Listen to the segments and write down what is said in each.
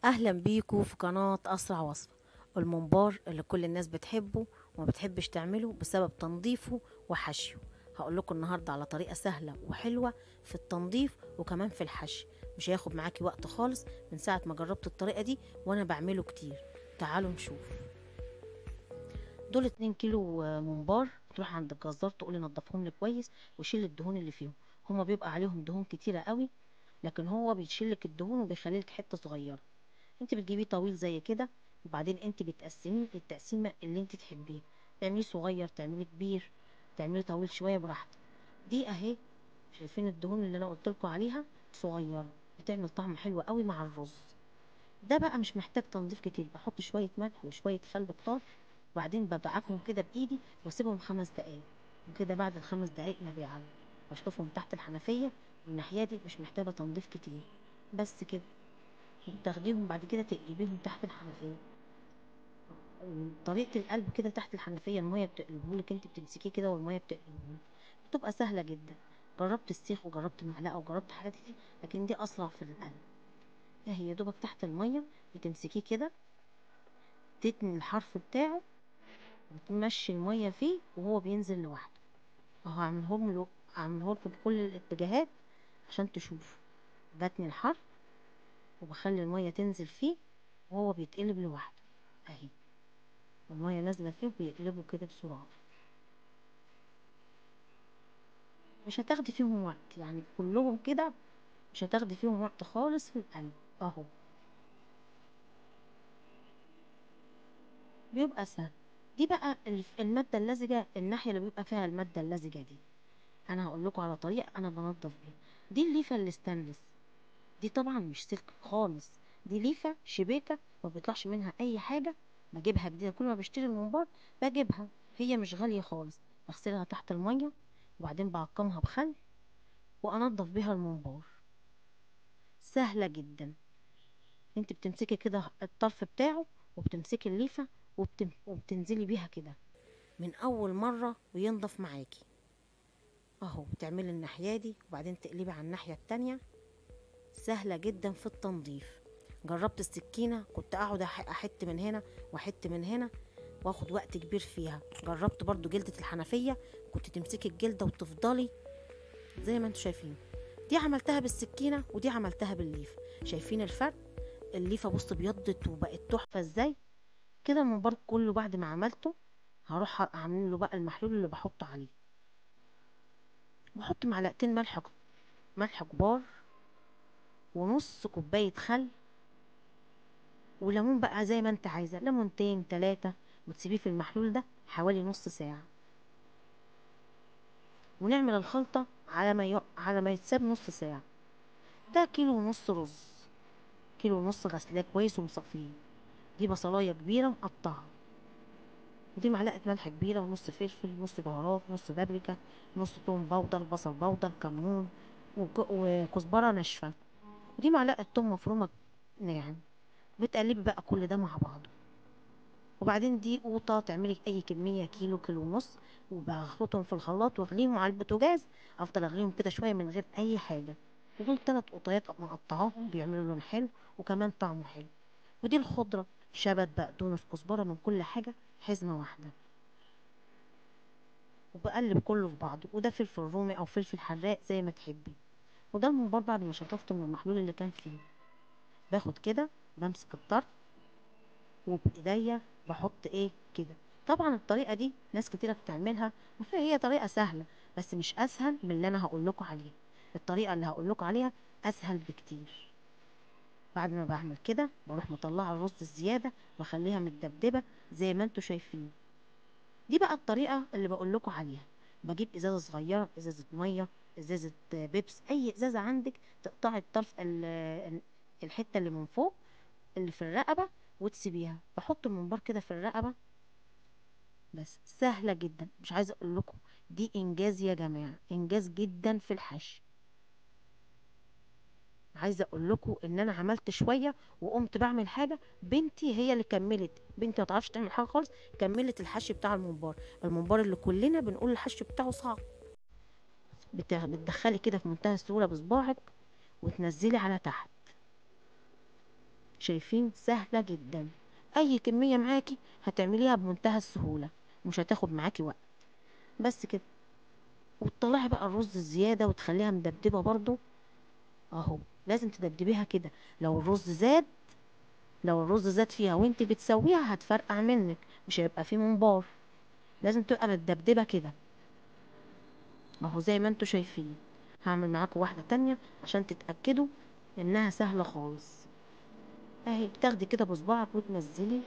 اهلا بيكم في قناة اسرع وصفة. الممبار اللي كل الناس بتحبه وما بتحبش تعمله بسبب تنظيفه وحشيه. هقول لكم النهاردة على طريقة سهلة وحلوة في التنظيف وكمان في الحشي. مش هياخد معاكي وقت خالص من ساعة ما جربت الطريقة دي وانا بعمله كتير. تعالوا نشوف. دول 2 كيلو ممبار. تروح عند الجزار تقولي نضفهم لي كويس وشيل الدهون اللي فيهم. هما بيبقى عليهم دهون كتيرة قوي، لكن هو بيشيلك الدهون وبيخليلك حتة صغيرة. انت بتجيبيه طويل زي كده، وبعدين انت بتقسميه التقسيمه اللي انت تحبيه. تعمليه صغير، تعمليه كبير، تعمليه طويل شويه، براحتك. دي اهي، شايفين الدهون اللي انا قلت لكم عليها؟ صغيره، بتعمل طعم حلو قوي مع الرز. ده بقى مش محتاج تنظيف كتير، بحط شويه ملح وشويه خل كتار، وبعدين بدعكهم كده بايدي واسيبهم 5 دقايق. وكده بعد ال5 دقايق ما بيعلوا بشطفهم تحت الحنفيه. والناحيه دي مش محتاجه تنظيف كتير، بس كده. وتاخديهم بعد كده تقلبيهم تحت الحنفيه. طريقة القلب كده تحت الحنفية، المية بتقلبهولك، انت بتمسكيه كده والمية بتقلبهولك. بتبقى سهلة جدا. جربت السيخ وجربت معلقة وجربت حاجات كتير، لكن دي أسرع في القلب. هي يا دوبك تحت المية بتمسكيه كده، تتني الحرف بتاعه وتمشي المية فيه وهو بينزل لوحده. اهو عاملهولكوا بكل الاتجاهات عشان تشوفوا. بتني الحرف وبخلي المية تنزل فيه وهو بيتقلب لوحده. اهي المية نازلة فيه وبيقلبوا كده بسرعة. مش هتاخدي فيهم وقت، يعني كلهم كده مش هتاخدي فيهم وقت خالص في القلب. اهو بيبقى سهل. دي بقى المادة اللزجة، الناحية اللي بيبقى فيها المادة اللزجة دي، انا هقول لكم على طريقة انا بنضف بيها. دي الليفة الاستانلس، دي طبعا مش سلك خالص، دي ليفة شبيكة ما بيطلعش منها اي حاجة. بجيبها جديدة كل ما بشتري الممبار بجيبها. هي مش غالية خالص. بغسلها تحت المية وبعدين بعقمها بخل وانضف بيها الممبار. سهلة جدا. انت بتمسكي كده الطرف بتاعه وبتمسكي الليفة وبتنزلي بيها كده من اول مرة وينضف معاكي. اهو بتعملي الناحية دي وبعدين تقلبي على الناحية التانية. سهلة جدا في التنظيف. جربت السكينة كنت اقعد احت من هنا واحت من هنا واخد وقت كبير فيها. جربت برضو جلدة الحنفية، كنت تمسكي الجلدة وتفضلي زي ما انتوا شايفين. دي عملتها بالسكينة ودي عملتها بالليف. شايفين الفرق؟ الليفة بص بيضت وبقت تحفة ازاي. كده الممبار كله بعد ما عملته هروح اعمل له بقى المحلول اللي بحطه عليه. بحط معلقتين ملح كبار، ونص كوباية خل، وليمون بقى زي ما انت عايزة، ليمونتين 3. وتسيبيه في المحلول ده حوالي نص ساعة. ونعمل الخلطة على ما يتساب نص ساعة. ده كيلو ونص رز، كيلو ونص غسلاه كويس ومصفيه. دي بصلاية كبيرة مقطعة، ودي معلقة ملح كبيرة، ونص فلفل، نص بهارات، نص بابريكا، نص توم باودر، بصل باودر، كمون، وكزبرة ناشفة. ودي معلقة توم مفرومة ناعم. بتقلبي بقى كل ده مع بعضه. وبعدين دي قوطة تعملي اي كمية، كيلو كيلو ونص. وبخلطهم في الخلاط واغليهم على البوتاجاز. افضل اغليهم كده شوية من غير اي حاجة. ودول 3 قطيات مقطعاهم بيعملوا لون حلو وكمان طعمه حلو. ودي الخضرة، شبت، بقدونس، كزبرة، من كل حاجة حزمة واحدة. وبقلب كله في بعضه. وده فلفل رومي او فلفل حراق زي ما تحبي. وده الممبار بعد ما شطفته من المحلول اللي كان فيه. باخد كده، بمسك الطرف وبايديا بحط ايه كده. طبعا الطريقه دي ناس كتيره بتعملها وهي طريقه سهله، بس مش اسهل من اللي انا هقول لكم عليه. الطريقه اللي هقول لكم عليها اسهل بكتير. بعد ما بعمل كده بروح مطلعه الرز الزياده واخليها متدبدبه زي ما انتوا شايفين. دي بقى الطريقة اللي بقول لكم عليها. بجيب ازازة صغيرة، ازازة مية، ازازة بيبس، اي ازازة عندك. تقطعي الطرف الحتة اللي من فوق اللي في الرقبة وتسيبيها. بحط الممبار كده في الرقبة. بس سهلة جدا، مش عايزة اقول لكم. دي انجاز يا جماعة، انجاز جدا في الحشي. عايزه اقول لكم ان انا عملت شويه وقمت بعمل حاجه. بنتي هي اللي كملت، بنتي ما تعرفش تعمل حاجه خالص. كملت الحشي بتاع الممبار. الممبار اللي كلنا بنقول الحشي بتاعه صعب. بتدخلي كده في منتهى السهوله بصباعك وتنزلي على تحت. شايفين؟ سهلة جدا. اي كمية معاكي هتعمليها بمنتهى السهولة، مش هتاخد معاكي وقت. بس كده. وتطلعي بقى الرز الزيادة وتخليها مدبدبة برضو اهو. لازم تدبدبيها كده. لو الرز زاد لو الرز زاد فيها وانت بتسويها هتفرقع منك، مش هيبقى فيه منبار. لازم تبقى متدبدبة كده اهو زي ما انتوا شايفين. هعمل معاكم واحدة تانية عشان تتأكدوا انها سهلة خالص. اهي بتاخدي كده بصباعك وتنزلي.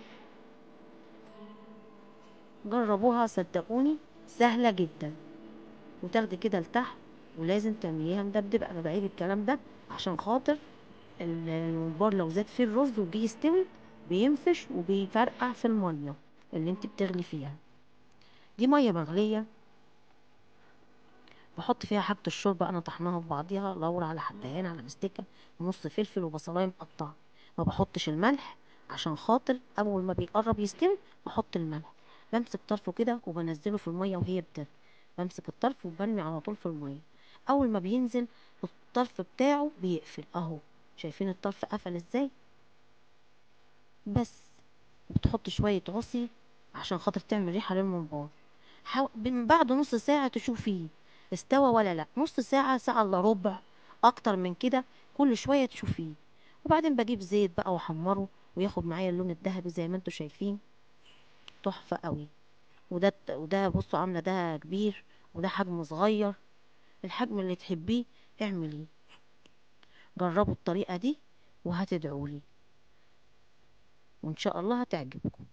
جربوها صدقوني، سهلة جدا. وتاخدي كده لتحت، ولازم تعمليها مدبدبة. انا بعيد الكلام ده عشان خاطر الممبار لو زاد فيه الرز وجه يستوي بينفش وبيفرقع في المية اللي انت بتغلي فيها. دي مية مغلية بحط فيها حاجة الشوربة انا طحناها في بعضيها، لورا على حبهان على مستكة ونص فلفل وبصلاية مقطعة. ما بحطش الملح عشان خاطر اول ما بيقرب يستوي بحط الملح. بمسك طرفه كده وبنزله في المية وهي بتغلي. بمسك الطرف وبرمي على طول في المية. اول ما بينزل الطرف بتاعه بيقفل اهو. شايفين الطرف قفل ازاي؟ بس. وبتحط شوية عصي عشان خاطر تعمل ريحة للممبار. من بعد نص ساعة تشوفيه استوى ولا لا. نص ساعة، ساعة الا ربع، اكتر من كده. كل شوية تشوفيه. وبعدين بجيب زيت بقى واحمره وياخد معايا اللون الذهبي زي ما انتوا شايفين. تحفة قوي. وده بصوا عاملة ده كبير وده حجم صغير. الحجم اللي تحبيه اعمليه. جربوا الطريقة دي وهتدعولي، وان شاء الله هتعجبكم.